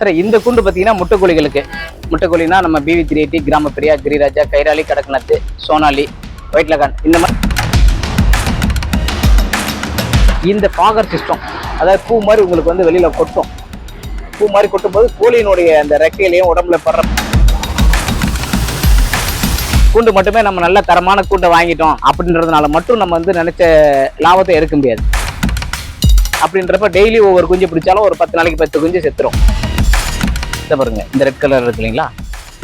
Sir இந்த கூண்டு பார்த்தீங்கன்னா முட்டைக்கோழிகளுக்கு. முட்டைக்கோழினா நம்ம BV380, கிராம பிரியா, கிரிராஜா, கைராளி, கடக்நாத், சோனாலி, ஒயிட் லகான் இந்த மாதிரி. இந்த பாகர் சிஸ்டம், அதாவது பூ மாதிரி உங்களுக்கு வந்து வெளியில கொட்டும். பூ மாதிரி கொட்டும் போது கோழியினுடைய அந்த ரெக்கையிலையும் உடம்புல படுற கூண்டு மட்டுமே நம்ம நல்ல தரமான கூண்டை வாங்கிட்டோம் அப்படின்றதுனால மட்டும் நம்ம வந்து நினைச்ச லாபத்தை எடுக்க முடியாது. அப்படின்றப்ப டெய்லி ஒவ்வொரு குஞ்சு பிடிச்சாலும் ஒரு 10 நாளைக்கு 10 குஞ்சு செத்துரும். இதை பாருங்க, இந்த ரெட் கலர் இருக்கு இல்லைங்களா,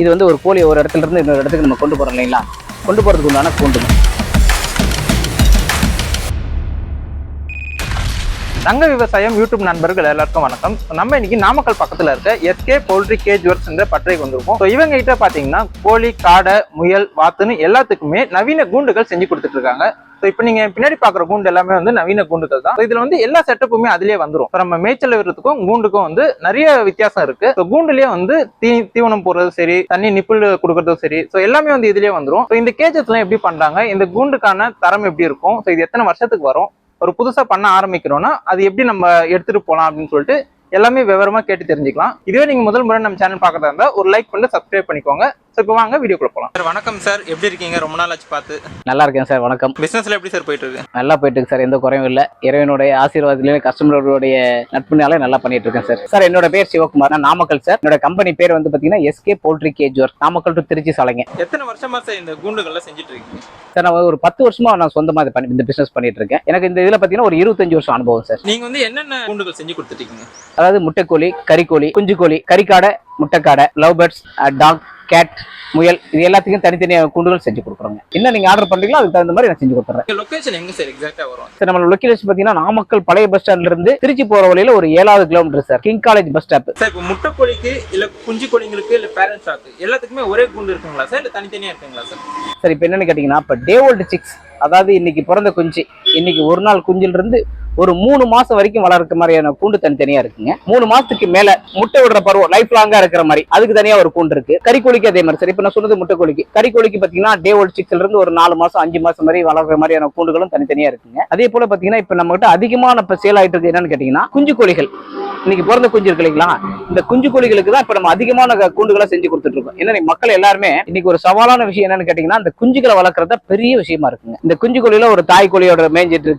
இது வந்து ஒரு கோழி ஒரு இடத்துல இருந்து இன்னொரு இடத்துக்கு நம்ம கொண்டு போறோம் இல்லைங்களா, கொண்டு போறதுக்கு உண்டான கூண்டுங்க. தங்க விவசாயம் யூடியூப் நண்பர்கள் எல்லாருக்கும் வணக்கம். நம்ம இன்னைக்கு நாமக்கல் பக்கத்துல இருக்க SK போல்ட்ரி கேஜ் ஒர்க்ஸ் என்ற பட்டறைக்கு வந்திருக்கோம். இவங்க கிட்ட பாத்தீங்கன்னா கோழி, காடை, முயல், வாத்துன்னு எல்லாத்துக்குமே நவீன கூண்டுகள் செஞ்சு கொடுத்துட்டு இருக்காங்க. இப்ப நீங்க பின்னாடி பாக்குற கூண்டு எல்லாமே வந்து நவீன கூண்டுகள் தான். இதுல வந்து எல்லா செட்டப்புமே அதுலயே வந்துடும். நம்ம மேய்ச்சல் விடுறதுக்கும் கூண்டுக்கும் வந்து நிறைய வித்தியாசம் இருக்கு. கூண்டுலயே வந்து தீவனம் போடுறது சரி, தண்ணி நிப்புள் கொடுக்கறதும் சரி, எல்லாமே வந்து இதுலயே வந்துடும். இந்த கேஜஸ் எல்லாம் எப்படி பண்றாங்க, இந்த கூண்டுக்கான தரம் எப்படி இருக்கும், இது எத்தனை வருஷத்துக்கு வரும், ஒரு புதுசா பண்ண ஆரம்பிக்கிறோம்னா அது எப்படி நம்ம எடுத்துட்டு போலாம் அப்படின்னு சொல்லிட்டு எல்லாமே விவரமா கேட்டு தெரிஞ்சுக்கலாம். இதுவே நீங்க முதல் முறை நம்ம சேனல் பாக்குறதா இருந்தா ஒரு லைக் பண்ணி சப்ஸ்கிரைப் பண்ணிக்கோங்க. இப்போ வாங்க வீடியோக்குள்ள போலாம். சார் வணக்கம் சார், எப்படி இருக்கீங்க? ரொம்ப நாள் ஆச்சு பார்த்து. நல்லா இருக்கேன் சார், வணக்கம். பிசினஸ்ல எப்படி சார் போயிட்டு இருக்கு? நல்லா போயிட்டு இருக்கு சார், எந்த குறையும் இல்லை. இறைவனுடைய ஆசீர்வாதத்திலேயே கஸ்டமர்களுடைய நட்புனாலே நல்லா பண்ணிட்டு இருக்கேன் சார். சார் என்னோட பேர் சிவகுமார், நான் நாமக்கல் சார். என்னோட கம்பெனி பேர் வந்து பாத்தீங்கன்னா SK poultry cage work, Namakkal to Trichy சாலைங்க. எத்தனை வருஷமா சார் இந்த கூண்டுகள்லாம் செஞ்சுட்டு இருக்கீங்க? சார் நான் ஒரு 10 வருஷமா நான் சொந்தமா இந்த பிசினஸ் பண்ணிட்டு இருக்கேன். எனக்கு இந்த இதுல பாத்தீங்கன்னா ஒரு 25 வருஷம் அனுபவம் சார். நீங்க வந்து என்னென்ன கூண்டுகள் செஞ்சு கொடுத்துட்டீங்க? அதாவது முட்டைக்கோழி, கறிக்கோழி, குஞ்சுக்கோழி, கறிக்காடை, முட்டைக்காடை, லவ் பேர்ட்ஸ், டாக், கேட், முயல், இது எல்லாத்துக்கும் தனித்தனியாக கூண்டுகள் செஞ்சு கொடுக்குறோங்க. என்ன நீங்க ஆர்டர் பண்றீங்களோ அதுக்கு தகுந்த மாதிரி நான் செஞ்சு கொடுத்துறேன். லொகேஷன் எங்க சார் எக்ஸாக்ட்டா வரும்? சார் நம்ம லொகேஷன் பாத்தீங்கன்னா நாமக்கல் பழைய பஸ் ஸ்டாண்ட்ல இருந்து திருச்சி போற வழியில ஒரு 7வது kilometre sir, king college bus stop. Sir இப்போ முட்டைக்கோழிக்கு இல்ல குஞ்சு கோழிங்களுக்கு இல்ல பேரண்ட் ஷாக்கு எல்லாத்துக்குமே ஒரே கூண்டு இருக்குங்களா சார், இல்ல தனித்தனியா இருக்குங்களா சார்? சார் இப்போ என்னன்னு கேட்டீங்கன்னா, இப்போ டே ஓல்டு சிக்ஸ், அதாவது இன்னைக்கு பிறந்த குஞ்சு, இன்னைக்கு ஒரு நாள் குஞ்சில இருந்து ஒரு 3 மாசம் வரைக்கும் வளர்க்க மாதிரியான கூண்டு தனித்தனியா இருக்குங்க. 3 மாசத்துக்கு மேல முட்டை விடுற பருவம் லைஃப் லாங்கா இருக்கிற மாதிரி அதுக்கு தனியா ஒரு கூண்டு இருக்கு. கறிக்கோழிக்கு அதே மாதிரி சார். இப்ப நான் சொன்னது முட்டைக்கோழிக்கு. கறிக்கோழிக்கு பாத்தீங்கன்னா டே ஓல்டு சிக்ஸ்ல இருந்து ஒரு 4 மாசம் 5 மாசம் வரை வளர்க்கிற மாதிரியான கூண்டுகளும் தனித்தனியா இருக்குங்க. அதே போல பாத்தீங்கன்னா இப்ப நம்ம கிட்ட அதிகமான இப்ப சேல் ஆயிட்டு இருக்கு என்னன்னு கேட்டீங்கன்னா, குஞ்சு கோழிகள். இன்னைக்கு பிறந்த குஞ்சு இருக்கு இல்லைங்களா, இந்த குஞ்சு கோழிகளுக்கு தான் இப்ப நம்ம அதிகமான கூண்டுகளை செஞ்சு கொடுத்துட்டு இருக்கோம். என்ன மக்கள் எல்லாருமே இன்னைக்கு ஒரு சவாலான விஷயம் என்னன்னு கேட்டீங்கன்னா, இந்த குஞ்சுகளை வளர்க்கறத பெரிய விஷயமா இருக்குங்க. இந்த குஞ்சு கோழியில ஒரு தாய் கோழியோட மேய்ஞ்சிட்டு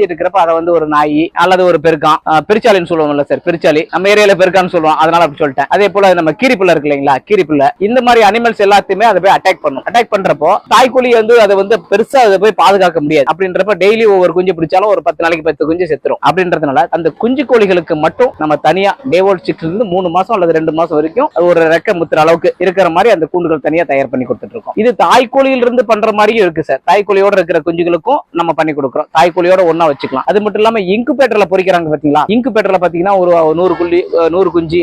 இருக்கிறப்ப அதை வந்து ஒரு நாய் அல்லது ஒரு பெருக்கான், பெருச்சாலின்னு சொல்லுவோம்ல சார், பெருச்சாலி நம்ம ஏரியால பெருக்கான்னு சொல்லுவோம், அதனால அப்படி சொல்லிட்டேன். அதே போல நம்ம கீரிப்புள்ள இருக்கு இல்லைங்களா, கீரிப்புள்ள, இந்த மாதிரி அனிமல்ஸ் எல்லாத்தையுமே அதை போய் அட்டாக் பண்ணும். அட்டாக் பண்றப்போ தாய்க்கோழி வந்து அதை வந்து பெருசா அதை போய் பாதுகாக்க முடியாது. அப்படின்றப்ப டெய்லி ஒவ்வொரு குஞ்சு பிடிச்சாலும் ஒரு 10 நாளைக்கு 10 குஞ்சு செத்துரும். அப்படின்றதுனால அந்த குஞ்சு கோழிகளுக்கு மட்டும் நம்ம தனியா டே ஓல்டு சிக்ஸ்ல இருந்து 3 மாசம் அல்லது 2 மாசம் வரைக்கும் ஒரு ரெக்க முத்துற அளவுக்கு இருக்கிற மாதிரி அந்த கூண்டுகள் தனியா தயார் பண்ணி கொடுத்துட்டு இருக்கோம். இது தாய்க்கோழியில இருந்து பண்ற மாதிரியும் இருக்கு சார். தாய்க்கோழியோட இருக்கிற குஞ்சுகளுக்கும் நம்ம பண்ணி கொடுக்குறோம். தாய்க்கோழியோட ஒன்னா வச்சுக்கலாம். அது மட்டும் இல்லாம இன்குபேட்டர்ல பொறிக்கிறாங்க பாத்தீங்களா, இன்குபேட்டர்ல பாத்தீங்கன்னா ஒரு 100 குஞ்சு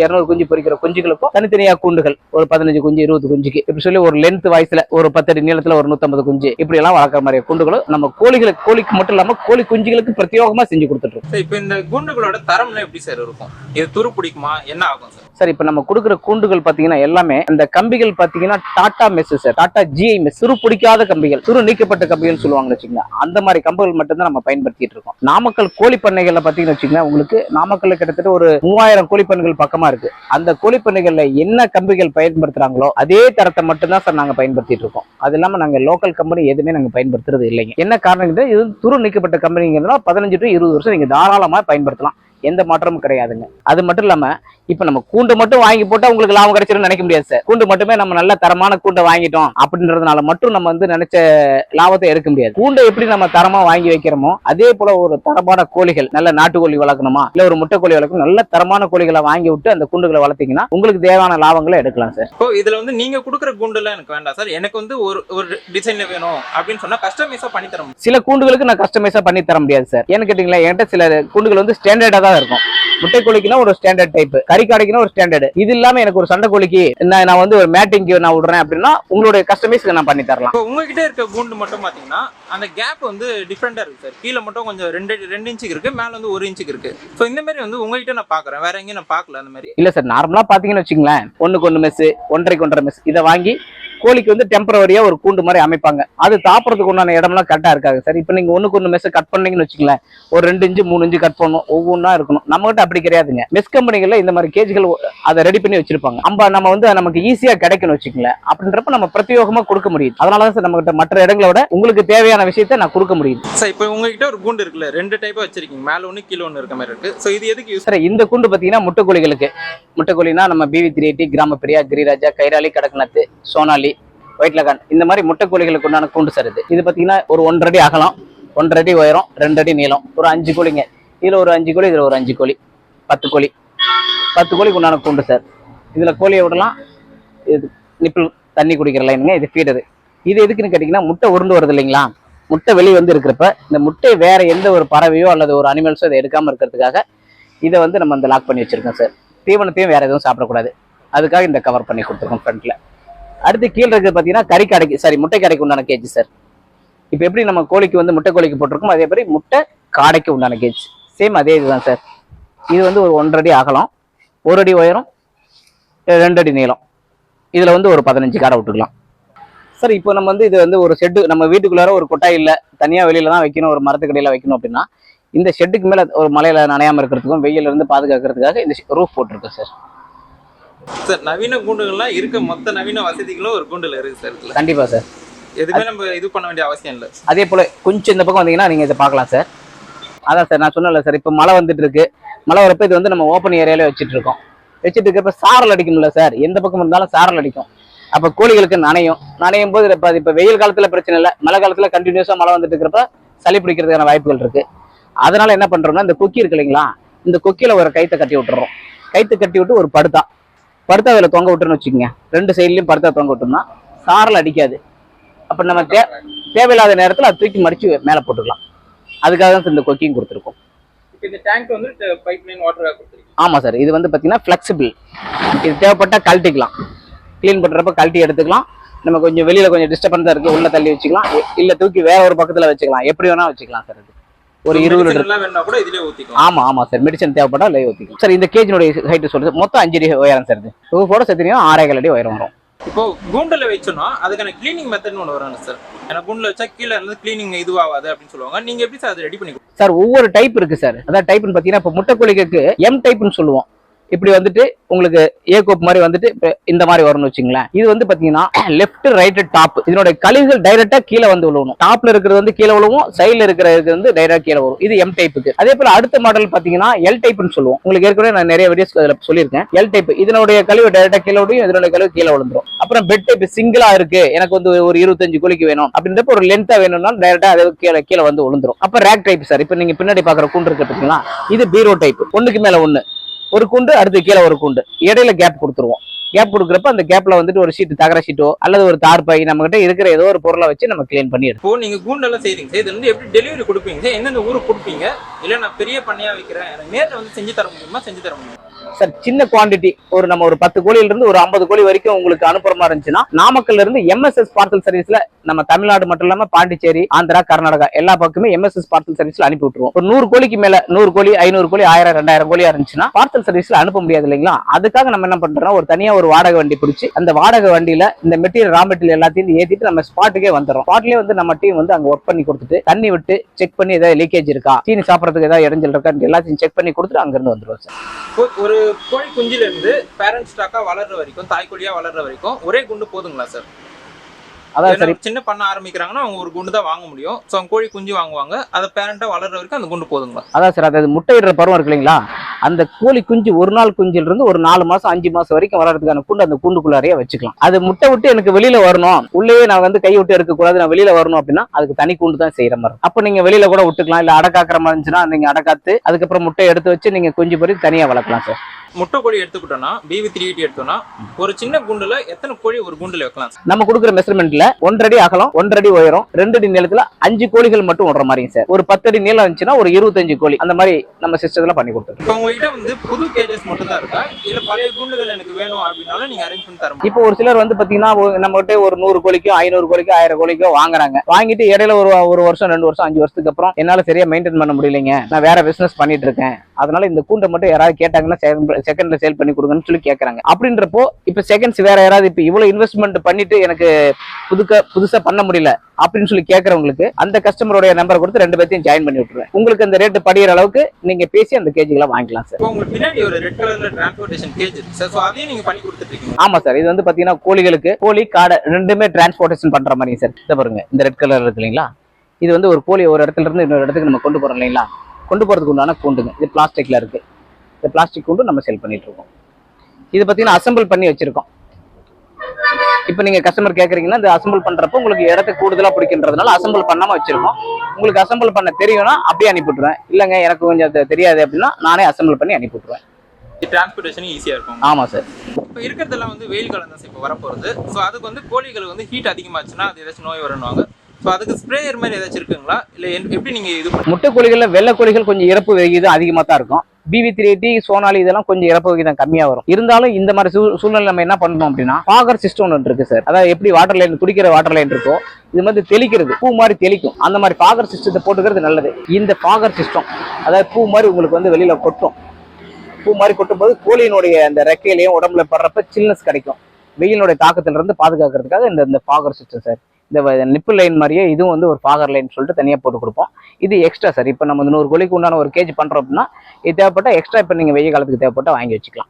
200 குஞ்சு பொறிக்கிற குஞ்சுகளுக்கும் தனித்தனியா கூண்டுகள் ஒரு 15 குஞ்சு 20 குஞ்சுக்கு இப்படி சொல்லி ஒரு லென்த் வாய்ஸ்ல ஒரு 10 அடி நீளத்துல ஒரு 150 குஞ்சு இப்படி எல்லாம் வளர்க்குற மாதிரி கூண்டுகளும் நம்ம கோழிக்கு மட்டும் இல்லாம கோழி குஞ்சுகளுக்கு பிரத்யேகமா செஞ்சு கொடுத்துட்டு இருக்கோம். இப்ப இந்த கூண்டுகளோட தரம்லாம் எப்படி சார் இருக்கும்? இது துரு பிடிக்குமா, என்ன ஆகும் சார்? சார் இப்ப நம்ம கொடுக்குற கூண்டுகள் பாத்தீங்கன்னா எல்லாமே அந்த கம்பிகள் பாத்தீங்கன்னா Tata mess sir, Tata GI mess, துரு பிடிக்காத கம்பிகள், துரு நீக்கப்பட்ட கம்பிகள் சொல்லுவாங்கன்னு வச்சுக்கோங்க. அந்த மாதிரி கம்பிகள் மட்டும் தான் நம்ம பயன்படுத்திட்டு இருக்கோம். நாமக்கல் கோழி பண்ணைகள்ல பாத்தீங்கன்னு வச்சுக்கோங்க, உங்களுக்கு நாமக்கல்ல கிட்டத்தட்ட ஒரு 3000 கோழிப்பண்ணைகள் பக்கமா இருக்கு. அந்த கோழிப்பண்ணைகள்ல என்ன கம்பிகள் பயன்படுத்துறாங்களோ அதே தரத்தை மட்டும் தான் சார் நாங்க பயன்படுத்திட்டு இருக்கோம். அது இல்லாம நாங்க லோக்கல் கம்பெனி எதுவுமே நாங்க பயன்படுத்துறது இல்லைங்க. என்ன காரணம், இது துரு நீக்கப்பட்ட கம்பெனிங்கிறதுனால 15 to 20 வருஷம் நீங்க தாராளமா பயன்படுத்தலாம், எந்த மாற்றமும் கிடையாதுங்க. அது மட்டும் இல்லாம இப்ப நம்ம கூண்டு மட்டும் வாங்கி போட்டா உங்களுக்கு லாபம் கிடைச்சிடும் நினைக்க முடியாது சார். கூண்டு மட்டுமே நம்ம நல்ல தரமான கூண்டை வாங்கிட்டோம் அப்படின்றதுனால மட்டும் நம்ம வந்து நினைச்ச லாபத்தை எடுக்க முடியாது. கூண்டை எப்படி நம்ம தரமா வாங்கி வைக்கிறோமோ அதே போல ஒரு தரமான கோழிகள், நல்ல நாட்டுக்கோழி வளர்க்கணுமா இல்ல ஒரு முட்டைக்கோழி வளர்க்கணும், நல்ல தரமான கோழிகளை வாங்கி விட்டு அந்த கூண்டுகளை வளர்த்தீங்கன்னா உங்களுக்கு தேவையான லாபங்களை எடுக்கலாம் சார். இப்போ இதுல வந்து நீங்க கொடுக்குற கூண்டுல எனக்கு வேண்டாம் சார், எனக்கு வந்து ஒரு டிசைன்ல வேணும் அப்படின்னு சொன்னா கஸ்டமைஸா பண்ணி தர முடியும். சில கூண்டுகளுக்கு நான் கஸ்டமைஸா பண்ணி தர முடியாது சார். ஏன்னு கேட்டீங்களா, என்கிட்ட சில கூண்டுகள் வந்து ஸ்டாண்டர்டா தான் இருக்கும். முட்டைக்கோழிக்குனா ஒரு ஸ்டாண்டர்ட் டைப், கறிக்காடைக்குனா ஒரு ஸ்டாண்டர்ட். இது இல்லாம எனக்கு ஒரு சண்டை கோழிக்கு நான் வந்து ஒரு மேட்டிங்க்கு நான் விடுறேன் அப்படின்னா உங்களுடைய கஸ்டமைஸ்க்கு நான் பண்ணி தரலாம். உங்ககிட்ட இருக்க கூண்டு மட்டும் பாத்தீங்கன்னா அந்த கேப் வந்து டிஃபரெண்டா இருக்கு சார். கீழே மட்டும் கொஞ்சம் 2 இன்ச்சுக்கு இருக்கு, மேல வந்து 1 இன்ச்சுக்கு இருக்கு. சோ இந்த மாதிரி வந்து உங்ககிட்ட நான் பாக்குறேன், வேற எங்கேயும் நான் பாக்கல அந்த மாதிரி. இல்ல சார், நார்மலா பாத்தீங்கன்னு வச்சுங்களேன், 1க்கு 1 மெஸ், 1.5க்கு 1.5 மெஸ் இதை வாங்கி கோழிக்கு வந்து டெம்பரவரியா ஒரு கூண்டு மாதிரி அமைப்பாங்க. அது தாப்புறதுக்கு உண்டான இடம்லாம் கரெக்டா இருக்காது சார். இப்போ நீங்க ஒண்ணுக்கு ஒன்று மெஸ் கட் பண்ணீங்கன்னு வச்சுக்கல, ஒரு 2 இன்ச்சு 3 இன்ச்சு கட் பண்ணணும், ஒவ்வொன்றா இருக்கணும். நம்ம கிட்ட அப்படி கிடையாதுங்க. மெஸ் கம்பெனிகள்ல இந்த மாதிரி கேஜ்கள் அதை ரெடி பண்ணி வச்சிருப்பாங்க. நம்ம வந்து நமக்கு ஈஸியா கிடைக்கணும் வச்சுக்கல, அப்படின்றப்ப நம்ம பிரத்யேகமா கொடுக்க முடியும். அதனாலதான் சார் நம்ம கிட்ட மற்ற இடங்களை விட உங்களுக்கு தேவையான விஷயத்தை நான் கொடுக்க முடியும் சார். இப்போ உங்ககிட்ட ஒரு கூண்டு இருக்குல்ல, 2 டைப்பா வச்சிருக்கீங்க, மேல ஒன்று கீழே ஒன்று இருக்க மாதிரி இருக்கு. ஸோ இது எதுக்கு யூஸ்? சார் இந்த கூண்டு பாத்தீங்கன்னா முட்டைக்கோழிகளுக்கு. முட்டைக்கோழினா நம்ம BV380, கிராமப்பிரியா, கிரிராஜா, கைராளி, கடக்நாத், சோனாலி, ஒயிட் லகான், இந்த மாதிரி முட்டைக்கோழிகளுக்கு உண்டான கூண்டு சார் இது. இது பாத்தீங்கன்னா ஒரு 1.5 அடி அகலம், 1.5 அடி உயரம், 2 அடி நீளம், ஒரு 5 கோழிங்க. இதுல ஒரு 5 கோழி, இதுல ஒரு 5 கோழி, 10 கோழி. 10 கோழிக்கு உண்டான கூண்டு சார். இதுல கோழியை விடலாம். இது நிப்பிள் தண்ணி குடிக்கிற லைனுங்க. இது ஃபீடரு. இது எதுக்குன்னு கேட்டீங்கன்னா, முட்டை உருண்டு வருது இல்லைங்களா, முட்டை வெளியே வந்து இருக்கிறப்ப இந்த முட்டை வேற எந்த ஒரு பறவையோ அல்லது ஒரு அனிமல்ஸோ இதை எடுக்காம இருக்கிறதுக்காக இதை வந்து நம்ம இந்த லாக் பண்ணி வச்சிருக்கோம் சார். தீவனத்தையும் வேற எதுவும் சாப்பிடக்கூடாது, அதுக்காக இந்த கவர் பண்ணி கொடுத்துருக்கோம் ஃப்ரண்ட்ல. அடுத்து கீழே இருக்கிறது பார்த்தீங்கன்னா கறி கடைக்கு, சாரி முட்டை கடைக்கு உண்டான கேஜ் சார். இப்போ எப்படி நம்ம கோழிக்கு வந்து முட்டை கோழிக்கு போட்டிருக்கோம், அதே மாதிரி முட்டை காடைக்கு உண்டான கேஜ் சேம் அதே இதுதான் சார். இது வந்து ஒரு 1.5 அடி அகலம், 1 அடி உயரம், 2 அடி நீளம். இதுல வந்து ஒரு 15 காடை விட்டுக்கலாம் சார். இப்போ நம்ம வந்து இது வந்து ஒரு ஷெட்டு, நம்ம வீட்டுக்குள்ளார ஒரு கொட்டாய் இல்லை, தனியாக வெளியில தான் வைக்கணும், ஒரு மரத்துக்கடியில் வைக்கணும் அப்படின்னா இந்த ஷெட்டுக்கு மேலே ஒரு மலையில நனையாம இருக்கிறதுக்கும் வெயில இருந்து பாதுகாக்கிறதுக்காக இந்த ரூஃப் போட்டிருக்கோம் சார். சார் நவீன கூண்டுகள்லாம் இருக்க மொத்த நவீன வசதிகளும் ஒரு கூண்டுல இருக்கு சார். கண்டிப்பா சார். எதுவுமே நம்ம இது பண்ண வேண்டிய அவசியம் இல்லை. அதே போல கொஞ்சம் இந்த பக்கம் வந்தீங்கன்னா நீங்க இதை பார்க்கலாம் சார். அதான் சார் நான் சொன்னல சார், இப்போ மழை வந்துட்டு இருக்கு. மழை வரப்ப இது வந்து நம்ம ஓப்பன் ஏரியாலே வச்சுட்டு இருக்கோம். வச்சுட்டு இருக்கப்ப சாரல் அடிக்கும்ல சார், எந்த பக்கம் இருந்தாலும் சாரல் அடிக்கும். அப்ப கோழிகளுக்கு நனையும் போது இப்ப வெயில் காலத்துல பிரச்சனை இல்லை, மழை காலத்துல கண்டினியூஸா மழை வந்துட்டு இருக்கிறப்ப சளி பிடிக்கிறதுக்கான வாய்ப்புகள் இருக்கு. அதனால என்ன பண்றோம்னா, இந்த கொக்கி இருக்கு இல்லைங்களா, இந்த கொக்கியில ஒரு கைத்தை கட்டி விட்டுறோம். கைத்து கட்டி விட்டு ஒரு படுத்தா அதுல தொங்க விட்டுருன்னு வச்சுக்கோங்க. 2 சைட்லயும் படுத்தா தொங்க விட்டோம்னா சாரல் அடிக்காது. அப்ப நம்ம தேவையில்லாத நேரத்துல அதை தூக்கி மடிச்சு மேல போட்டுக்கலாம். அதுக்காக தான் இந்த கொக்கியும் கொடுத்துருக்கோம். இந்த டேங்க் வந்து பைப்லைன் வாட்டர் கொடுத்துருக்கீங்க. ஆமா சார். இது வந்து பாத்தீங்கன்னா பிளெக்சிபிள். இது தேவைப்பட்டா கழட்டிக்கலாம், கிளீன் பண்றப்ப கழட்டி எடுத்துக்கலாம். நம்ம கொஞ்சம் வெளியில கொஞ்சம் டிஸ்டர்பன்ஸா இருக்கு, உள்ள தள்ளி வச்சுக்கலாம், இல்ல தூக்கி வேற ஒரு பக்கத்துல வச்சுக்கலாம், எப்படி வேணா வச்சுக்கலாம் சார். இது ஒரு 20 லிட்டர் கூட இதுலயே ஊத்திக்கலாம். ஆமா சார், மெடிசன் தேவைப்பட்டா லைவ் ஊத்திக்கலாம் சார். இந்த கேஜினுடைய ஹைட் சொல்றது மொத்தம் 5 அடி உயரம் சார். இது ரூஃபோட சேர்த்துனா 6.5 அடி உயரம் வரும். இப்போ கூண்டுல வச்சோம்னா அதுக்கான கிளீனிங் மெத்தட்னு ஒன்று வராங்க சார். ஏன்னா கூண்டுல வச்சா கீழே இருந்து கிளீனிங் இதுவாகாது அப்படின்னு சொல்லுவாங்க. நீங்க எப்படி சார் அதை ரெடி பண்ணி சார்? ஒவ்வொரு டைப் இருக்கு சார். அதாவது டைப்னு பாத்தீங்கன்னா, இப்போ முட்டை கோழிக்கு எம் டைப்னு சொல்லுவோம். இப்படி வந்துட்டு உங்களுக்கு ஏ கோப் மாதிரி வந்துட்டு இந்த மாதிரி வரும்னு வச்சுங்களேன். இது வந்து பாத்தீங்கன்னா லெஃப்ட் ரைட் டாப், இதனோட கழிவுகள் டைரக்டா கீழே வந்து விழுவும். டாப்ல இருக்கிறது வந்து கீழே விழுவும், சைட்ல இருக்கிறது வந்து டைரக்டா கீழே வரும். இது எம் டைப்புக்கு. அதே போல அடுத்த மாடல் பாத்தீங்கன்னா எல் டைப்னு சொல்லுவோம். உங்களுக்கு ஏற்கனவே நான் நிறைய வீடியோஸ் சொல்லியிருக்கேன். எல் டைப் இதனுடைய கழிவு டைரக்டா கீழே விடும், இதனுடைய கழிவு கீழே விழுந்துரும். அப்புறம் பெட் டைப் சிங்கிளா இருக்கு, எனக்கு வந்து ஒரு 25 கோழிக்கு வேணும் அப்படின்றப்ப ஒரு லென்த்தா வேணும்னா டைரக்டா அது கீழே வந்து விழுந்துரும். அப்ப ரேக் டைப் சார். இப்ப நீங்க பின்னாடி பாக்குற கூண்டு இருக்கு பாத்தீங்களா, இது பீரோ டைப். ஒண்ணுக்கு மேல ஒண்ணு, ஒரு கூண்டு அடுத்து கீழே ஒரு கூண்டு, இடையில கேப் கொடுத்துருவோம். கேப் கொடுக்குறப்ப அந்த கேப்ல வந்துட்டு ஒரு ஷீட், தகர ஷீட்டோ அல்லது ஒரு தார்பை நம்ம கிட்ட இருக்கிற ஏதோ ஒரு பொருளை வச்சு நம்ம கிளீன் பண்ணி எடுப்போம். இப்போ நீங்க கூண்டெல்லாம் செய்றீங்க, இது வந்து எப்படி டெலிவரி கொடுப்பீங்க? எந்தெந்த ஊருக்கு கொடுப்பீங்க? இல்ல நான் பெரிய பண்ணையா வைக்கிறேன், எனக்கு நேரில் வந்து செஞ்சு தர முடியுமா? செஞ்சு தர முடியுமா சார்? சின்ன குவான்டிட்டி நம்ம ஒரு 10 கோழியில இருந்து ஒரு 50 கோழி வரைக்கும் உங்களுக்கு அனுப்புற மாதிரி இருந்துச்சுன்னா, நாமக்கல்ல இருந்து MSS பார்சல் சர்வீஸ்ல நம்ம தமிழ்நாடு மட்டும் இல்லாம பாண்டிச்சேரி, ஆந்திரா, கர்நாடகா எல்லா பக்கமே MSS பார்சல் சர்வீஸ்ல அனுப்பி விட்டுருவோம். ஒரு 100 கோழிக்கு மேல 100 கோழி 500 கோழி 1000 2000 கோழியா இருந்துச்சுன்னா பார்சல் சர்வீஸ்ல அனுப்ப முடியாது இல்லைங்களா. அதுக்காக நம்ம என்ன பண்றோம், ஒரு தனியா ஒரு வாடகை வண்டி பிடிச்சி அந்த வாடகை வண்டியில இந்த மெட்டீரியல், ரா மெட்டீரியல் எல்லாத்தையும் ஏத்திட்டு நம்ம ஸ்பாட்டுக்கே வந்துடும். ஸ்பாட்லயே வந்து நம்ம டீம் வந்து அங்க ஒர்க் பண்ணி கொடுத்துட்டு தண்ணி விட்டு செக் பண்ணி ஏதாவது லீக்கேஜ் இருக்கா, சீனி சாப்பிடறதுக்கு ஏதாவது இடைஞ்சல் இருக்கா, எல்லாத்தையும் செக் பண்ணி கொடுத்துட்டு அங்க இருந்து வந்துடும் சார். ஒரு கோழி குஞ்சில இருந்து பேரண்ட் ஸ்டாக்கா வளர்ற வரைக்கும், தாய் கோழியா வளர்ற வரைக்கும் ஒரே குண்டு போதுங்களா சார்? அதான் சரி. சின்ன பண்ண ஆரம்பிக்கிறாங்கன்னா அவங்க ஒரு குண்டு தான் வாங்க முடியும். ஸோ அவங்க கோழி குஞ்சு வாங்குவாங்க, அதை பேரண்டா வளர்ற வரைக்கும் அந்த குண்டு போதுங்களா? அதான் சார், அதாவது முட்டையிடுற பருவம் இருக்கு இல்லைங்களா, அந்த கோழி குஞ்சு ஒரு நாள் குஞ்சில இருந்து ஒரு 4 மாசம் 5 மாசம் வரைக்கும் வளர்றதுக்கான கூண்டு அந்த கூண்டுக்குள்ளாரையே வச்சுக்கலாம். அது முட்டை விட்டு எனக்கு வெளியில வரணும், உள்ளேயே நான் வந்து கை விட்டு எடுக்க கூடாது, நான் வெளியில வரணும் அப்படின்னா அதுக்கு தனி கூண்டு தான் செய்யற மாதிரி. அப்ப நீங்க வெளியில கூட விட்டுக்கலாம், இல்ல அடக்காக்குற மாதிரி இருந்துச்சுன்னா நீங்க அடக்காத்து அதுக்கப்புறம் முட்டை எடுத்து வச்சு நீங்க குஞ்சு பொறி தனியா வளர்க்கலாம் சார். முட்டை கோழி எடுத்துக்கிட்டோம்னா, BV380 எடுத்தோம்னா ஒரு சின்ன குண்டுல எத்தனை கோழி ஒரு குண்டுல வைக்கலாம்? நம்ம கொடுக்குற மெஷர்மெண்ட்ல 1.5 அடி அகலம், 1.5 அடி உயரம், 2 அடி நீளத்துல 5 கோழிகள் மட்டும் விடுற மாதிரி சார். ஒரு 10 அடி நீளம் இருந்துச்சுன்னா ஒரு 25 கோழி அந்த மாதிரி நம்ம சிஸ்டத்துல பண்ணி கொடுத்துருக்கோம். இப்போ உங்ககிட்ட வந்து புது கேஜஸ் மட்டும் தான் இருக்கா, இல்ல பழைய குண்டுகள் எனக்கு வேணும் அப்படின்னாலும் நீங்க அரேஞ்ச் பண்ணி தர முடியும்? இப்போ ஒரு சிலர் வந்து பாத்தீங்கன்னா நம்ம கிட்ட ஒரு 100 கோழிக்கோ 500 கோழிக்கோ 1000 கோழிக்கோ வாங்குறாங்க. வாங்கிட்டு இடையில ஒரு வருஷம் 2 வருஷம் 5 வருஷத்துக்கு அப்புறம் என்னால சரியா மெயின்டைன் பண்ண முடியலைங்க, நான் வேற பிசினஸ் பண்ணிட்டு இருக்கேன், அதனால இந்த கூண்டை மட்டும் யாராவது கேட்டாங்கன்னா செகண்ட்ல சேல் பண்ணி கொடுங்கன்னு சொல்லி கேட்கறாங்க. அப்படின்றப்போ இப்ப செகண்ட்ஸ் வேற யாராவது இப்ப இவ்வளவு இன்வெஸ்ட்மெண்ட் பண்ணிட்டு எனக்கு புதுசா பண்ண முடியல அப்படின்னு சொல்லி கேட்கறவங்களுக்கு அந்த கஸ்டமருடைய நம்பரை கொடுத்து 2 பேர்த்தையும் ஜாயின் பண்ணி விட்டுருவேன். உங்களுக்கு அந்த ரேட் படிக்கிற அளவுக்கு நீங்க பேசி அந்த கேஜ்களை வாங்கிக்கலாம் சார். உங்களுக்கு பின்னாடி ஒரு ரெட் கலர்ல டிரான்ஸ்போர்ட்டேஷன் கேஜ் இருக்கு சார். சோ அதையும் நீங்க பண்ணி கொடுத்துட்டு இருக்கீங்க. ஆமா சார், இது வந்து பாத்தீங்கன்னா கோழிகளுக்கு கோழி காடை ரெண்டுமே டிரான்ஸ்போர்ட்டேஷன் பண்ற மாதிரி சார். இதை பாருங்க, இந்த ரெட் கலர் இருக்கு இல்லைங்களா, இது வந்து ஒரு கோழி ஒரு இடத்துல இருந்து இன்னொரு இடத்துக்கு நம்ம கொண்டு போறோம் இல்லைங்களா, கொண்டு போறதுக்கு உண்டான கூண்டுங்க. இது பிளாஸ்டிக்ல இருக்கு. இந்த பிளாஸ்டிக் கூண்டு நம்ம செல் பண்ணிட்டு இருக்கோம். இது பாத்தீங்கன்னா அசம்பிள் பண்ணி வச்சிருக்கோம். இப்ப நீங்க கஸ்டமர் கேக்குறீங்கன்னா இந்த அசம்பிள் பண்றப்போ உங்களுக்கு இடத்த கூடுதலா பிடிக்கின்றதுனால அசம்பிள் பண்ணாம வச்சிருக்கோம். உங்களுக்கு அசம்பிள் பண்ண தெரியும்னா அப்படியே அனுப்பிவிட்டுருவேன். இல்லங்க எனக்கு கொஞ்சம் தெரியாது அப்படின்னா நானே அசம்பிள் பண்ணி அனுப்பிவிட்டுருவேன். டிரான்ஸ்போர்ட்டேஷன் ஈஸியா இருக்கும். ஆமா சார். இப்போ இருக்கிறதெல்லாம் வந்து வெயில் காலம் தான் இப்போ வரப்போகுது. ஸோ அதுக்கு வந்து கோழிகள் வந்து ஹீட் அதிகமாச்சுன்னா அது ஏதாச்சும் நோய் வரணுவாங்க. ஸோ அதுக்கு ஸ்ப்ரேயர் மாதிரி ஏதாச்சும் இருக்குங்களா, இல்லை எப்படி நீங்க இது முட்டை கோழிகள்ல வெள்ளை கோழிகள் கொஞ்சம் இறப்பு விகிதம் அதிகமாக தான் இருக்கும். BB380 சோனாலி இதெல்லாம் கொஞ்சம் இறப்பு விகிதம் கம்மியா வரும். இருந்தாலும் இந்த மாதிரி சூழ்நிலை நம்ம என்ன பண்ணணும் அப்படின்னா ஃபாகர் சிஸ்டம் ஒன்று இருக்கு சார். அதாவது எப்படி வாட்டர் லைன் குடிக்கிற வாட்டர் லைன் இருக்கோ இது மாதிரி தெளிக்கிறது, பூ மாதிரி தெளிக்கும். அந்த மாதிரி ஃபாகர் சிஸ்டத்தை போட்டுக்கிறது நல்லது. இந்த ஃபாகர் சிஸ்டம் அதாவது பூ மாதிரி உங்களுக்கு வந்து வெளியில கொட்டும். பூ மாதிரி கொட்டும் போது கோழியினுடைய அந்த ரெக்கையிலையும் உடம்புல படுறப்ப சில்னஸ் கிடைக்கும். வெயிலுடைய தாக்கத்துல இருந்து பாதுகாக்கிறதுக்காக இந்த ஃபாகர் சிஸ்டம் சார். இந்த நிப்பிள் லைன் மாதிரியே இதுவும் வந்து ஒரு ஃபாகர் லைன் சொல்லிட்டு தனியாக போட்டு கொடுப்போம். இது எக்ஸ்ட்ரா சார். இப்போ நம்ம 100 கோழிக்கு உண்டான ஒரு கேஜ் பண்றோம் அப்படின்னா இது தேவைப்பட்ட எக்ஸ்ட்ரா இப்போ நீங்க வெயில் காலத்துக்கு தேவைப்பட்ட வாங்கி வச்சுக்கலாம்.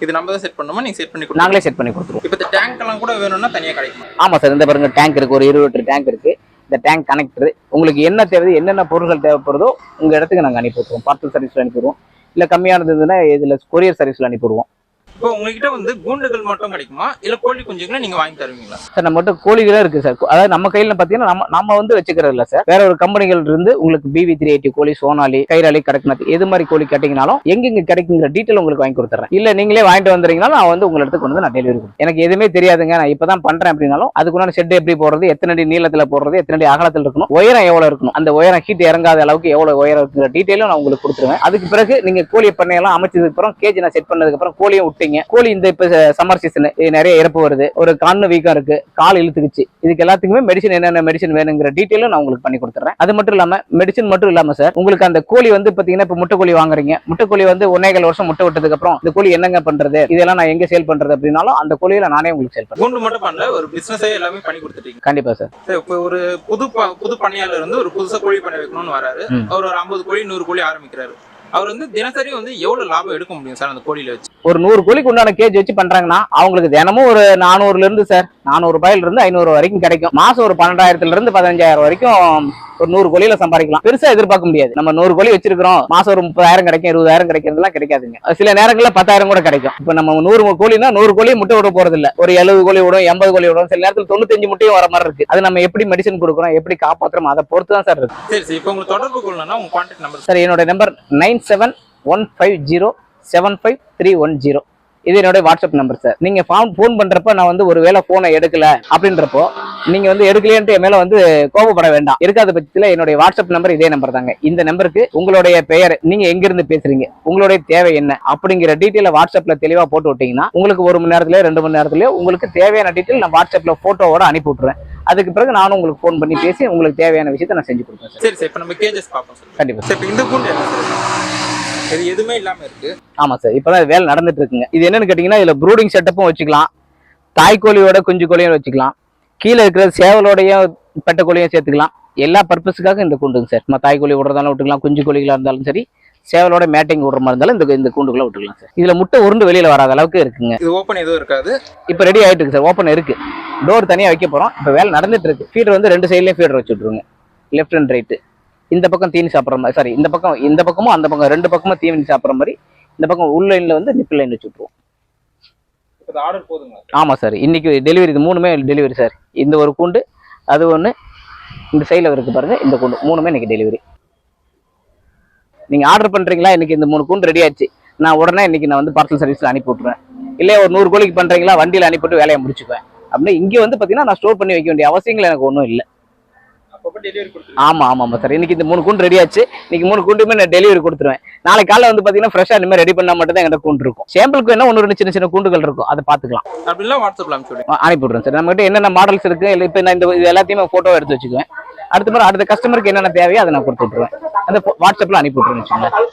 இது நம்ம தான் செட் பண்ணுமா, நீங்க செட் பண்ணி நாங்களே செட் பண்ணி கொடுத்துருவோம். இப்போ இந்த டேங்க் எல்லாம் கூட வேணும்னா தனியாக கிடைக்கும். ஆமா சார், இந்த பாருங்க டேங்க் இருக்கு, ஒரு 20 லிட்டர் டேங்க் இருக்கு. இந்த டேங்க் கனெக்டர் உங்களுக்கு என்ன தேவை, என்னென்ன பொருட்கள் தேவைப்படுதோ உங்க இடத்துக்கு நாங்கள் அனுப்பிவிடுவோம். பார்சல் சர்வீஸ்ல அனுப்பிடுவோம். இல்லை கம்மியானது இருந்ததுன்னா இதுல கொரியர் சர்வீஸ்ல அனுப்பிவிடுவோம். இப்போ உங்ககிட்ட வந்து கூண்டுகள் மட்டும் கிடைக்குமா, இல்ல கோழி குஞ்சுகளை நீங்க வாங்கி தருவீங்களா சார்? நம்ம மட்டும் கோழிகளே இருக்கு சார். அதாவது நம்ம கையில பாத்தீங்கன்னா நம்ம வந்து வச்சுக்கிறது இல்ல சார். வேற ஒரு கம்பெனிகள் இருந்து உங்களுக்கு BB380 கோழி, சோனாலி, கைராலி, கடக்நாத் எது மாதிரி கோழி கேட்டீங்கனாலும் எங்கெங்க கிடைக்குங்கிற டீட்டெயில் உங்களுக்கு வாங்கி கொடுத்துறேன். இல்ல நீங்களே வாங்கிட்டு வந்துறீங்கனாலும் நான் வந்து உங்க இடத்துக்கு கொண்டு வந்து நான் டெலிவரி கொடுப்பேன். எனக்கு எதுவுமே தெரியாதுங்க, நான் இப்பதான் பண்றேன் அப்படின்னாலும் அதுக்குண்டான ஷெட் எப்படி போடுறது, எத்தனை அடி நீளத்துல போடுறது, எத்தனை அடி அகலத்தில் இருக்கணும், உயரம் எவ்வளவு இருக்கணும், அந்த உயரம் ஹீட் இறங்காத அளவுக்கு எவ்வளவு உயரம் இருக்குங்கிற டீட்டெயிலும் நான் உங்களுக்கு கொடுத்துருவேன். அதுக்கு பிறகு நீங்க கோழியை பண்ணையெல்லாம் அமைச்சதுக்கு அப்புறம் கேஜ் நான் செட் பண்ணதுக்கு அப்புறம் கோழியை விட்டீங்க, கோழி இந்த இப்ப சம்மர் சீசன் நிறைய இறப்பு வருது, ஒரு கண்ணு வீக்கம் இருக்கு, கால் இழுத்துக்குச்சு, இதுக்கு எல்லாத்துக்குமே மெடிசன் என்னென்ன மெடிசன் வேணுங்கிற டீட்டெயிலும் நான் உங்களுக்கு பண்ணி கொடுத்துறேன். அது மட்டும் இல்லாம மெடிசன் மட்டும் இல்லாம சார் உங்களுக்கு அந்த கோழி வந்து பாத்தீங்கன்னா இப்ப முட்டை கோழி வாங்குறீங்க, முட்டை கோழி வந்து 1.25 வருஷம் முட்டை விட்டதுக்கு அப்புறம் இந்த கோழி என்னங்க பண்றது, இதெல்லாம் நான் எங்க சேல் பண்றது அப்படின்னாலும் அந்த கோழியில நானே உங்களுக்கு சேல் பண்ணுவேன். கூண்டு மட்டும் பண்ணல, ஒரு பிசினஸே எல்லாமே பண்ணி கொடுத்துட்டீங்க. கண்டிப்பா சார். இப்போ ஒரு புது பண்ணையாளர் இருந்து ஒரு புதுசா கோழி பண்ணை வைக்கணும்னு வராரு. அவர் ஒரு 50 கோழி 100 கோழி ஆரம்பிக்கிறாரு. அவர் வந்து தினசரி வந்து எவ்வளவு லாபம் எடுக்க முடியும் சார் அந்த கோழியில வச்சு? ஒரு 100 கோழிக்கு உண்டான கேஜ் வச்சு பண்றாங்கன்னா அவங்களுக்கு தினமும் ஒரு 400 இருந்து சார் 400 ரூபாயில இருந்து 500 வரைக்கும் கிடைக்கும். மாசம் ஒரு 12,000 இருந்து 15,000 வரைக்கும் ஒரு 100 கோழியில சம்பாதிக்கலாம். பெருசா எதிர்பார்க்க முடியாது. நம்ம 100 கோழி வச்சிருக்கிறோம், மாசம் ஒரு 30,000 கிடைக்கும், 20,000 கிடைக்கிறதுலாம் கிடைக்காதுங்க. சில நேரங்கள்ல 10,000 கூட கிடைக்கும். இப்ப நம்ம 100 கோழினா 100 கோழி முட்டை விட போறது இல்ல, ஒரு 70 கோழி விடும், 80 கோழி விடும், சில நேரத்தில் 95 முட்டையும் வர மாதிரி இருக்கு. அது நம்ம எப்படி மெடிசன் கொடுக்குறோம், எப்படி காப்பாற்றுறோம், அதை பொறுத்து தான் சார் இருக்கு. சரி சரி, இப்போ உங்களுக்கு தொடர்பு கொள்ளணும்னா உங்க கான்டாக்ட் நம்பர் சார். என்னோட நம்பர் 9715075310. இது என்னோட வாட்ஸ்அப் நம்பர் சார். நீங்க போன் பண்றப்ப நான் வந்து ஒரு வேளை போனை எடுக்கல அப்படின்றப்போ நீங்க வந்து எடுக்கலையன்ட்டு என் மேல வந்து கோபப்பட வேண்டாம். இருக்காத பட்சத்துல என்னுடைய வாட்ஸ்அப் நம்பர் இதே நம்பர் தாங்க. இந்த நம்பருக்கு உங்களுடைய பெயர், நீங்க எங்க இருந்து பேசுறீங்க, உங்களுடைய தேவை என்ன அப்படிங்கிற டீட்டெயில வாட்ஸ்அப்ல தெளிவா போட்டு விட்டீங்கன்னா உங்களுக்கு 1 மணி நேரத்திலயோ 2 மணி நேரத்திலயோ உங்களுக்கு தேவையான டீட்டெயில் நான் வாட்ஸ்அப்ல போட்டோவோட அனுப்பி விட்டுறேன். அதுக்கு பிறகு நானும் உங்களுக்கு போன் பண்ணி பேசி உங்களுக்கு தேவையான விஷயத்தை நான் செஞ்சு கொடுப்பேன். சரி சரி, இப்போ நம்ம கேஜஸ் பார்ப்போம் சார். கண்டிப்பா சார். இந்த கூண்டு என்ன சார்? இது எதுவுமே இல்லாம இருக்கு. ஆமா சார், இப்பதான் வேலை நடந்துட்டு இருக்குங்க. இது என்னன்னு கேட்டீங்கன்னா இதுல ப்ரூடிங் செட்டப்பும் வச்சுக்கலாம், தாய்க்கோழியோட குஞ்சு கோழியும் வச்சுக்கலாம், கீழே இருக்கிற சேவலோடையும் பெட்ட கோழியும் சேர்த்துக்கலாம். எல்லா பர்பஸுக்காக இந்த கூண்டுங்க சார். நம்ம தாய்க்கோழி விடுறதாலும் விட்டுக்கலாம், குஞ்சு கோழிகளா இருந்தாலும் சரி, சேவலோட மேட்டிங் விடுற மாதிரி இருந்தாலும் இந்த கூண்டுக்குள்ள விட்டுக்கலாம் சார். இதுல முட்டை உருண்டு வெளியில வராத அளவுக்கு இருக்குங்க. இது ஓப்பன் எதுவும் இருக்காது. இப்ப ரெடி ஆயிட்டு இருக்கு சார். ஓப்பன் இருக்கு, டோர் தனியா வைக்க போறோம். இப்ப வேலை நடந்துட்டு இருக்கு. ஃபீடர் வந்து 2 சைட்லயும் ஃபீடர் வச்சு விட்டுருங்க, லெஃப்ட் அண்ட் ரைட்டு. இந்த பக்கம் தீனி சாப்பிட்ற மாதிரி, சாரி இந்த பக்கமும் அந்த பக்கம் 2 பக்கமும் தீனி சாப்பிட்ற மாதிரி. இந்த பக்கம் உள் லைன்ல வந்து நிப்பிள் லைன் வச்சு விட்டுருவோம். ஆர்டர் போதுங்க. ஆமா சார், இன்னைக்கு டெலிவரி, இது 3மே டெலிவரி சார். இந்த ஒரு கூண்டு, அது ஒன்று, இந்த சைடில் இருக்கு பாருங்க, இந்த கூண்டு 3மே இன்னைக்கு டெலிவரி. நீங்க ஆர்டர் பண்றீங்களா, இன்னைக்கு இந்த 3 கூண்டு ரெடி ஆச்சு, நான் உடனே இன்னைக்கு நான் வந்து பார்சல் சர்வீஸ்ல அனுப்பி விட்டுருவேன். இல்லை ஒரு 100 கோழிக்கு பண்றீங்களா, வண்டியில் அனுப்பிட்டு வேலையை முடிச்சுக்குவேன். அப்படின்னா இங்கே வந்து பார்த்தீங்கன்னா நான் ஸ்டோர் பண்ணி வைக்க வேண்டிய அவசியங்கள் எனக்கு ஒன்றும் இல்லை. ஆமா ஆமா சார், இன்னைக்கு இந்த 3 கூண்டு ரெடி ஆச்சு. இன்னைக்கு 3 கூண்டுமே நான் டெலிவரி கொடுத்துருவேன். நாளைக்கு காலைல வந்து பாத்தீங்கன்னா ஃப்ரெஷ்ஷா இனிமே ரெடி பண்ணா மட்டும் தான் எங்கிட்ட கூண்டு இருக்கும். சாம்பிளுக்கு என்ன 1 சின்ன சின்ன கூண்டுகள் இருக்கும், அதை பாத்துக்கலாம். அப்படின்னா வாட்ஸ்அப்ல அனுப்பி விடுறேன் சார். நம்ம கிட்ட என்னென்ன மாடல்ஸ் இருக்கு, இப்ப நான் இது எல்லாத்தையுமே போட்டோ எடுத்து வச்சுக்குவேன். அடுத்த கஸ்டமருக்கு என்னென்ன தேவையோ அதை நான் கொடுத்து விட்டுருவேன். அந்த வாட்ஸ்அப்ல அனுப்பி விட்டுருவேன்.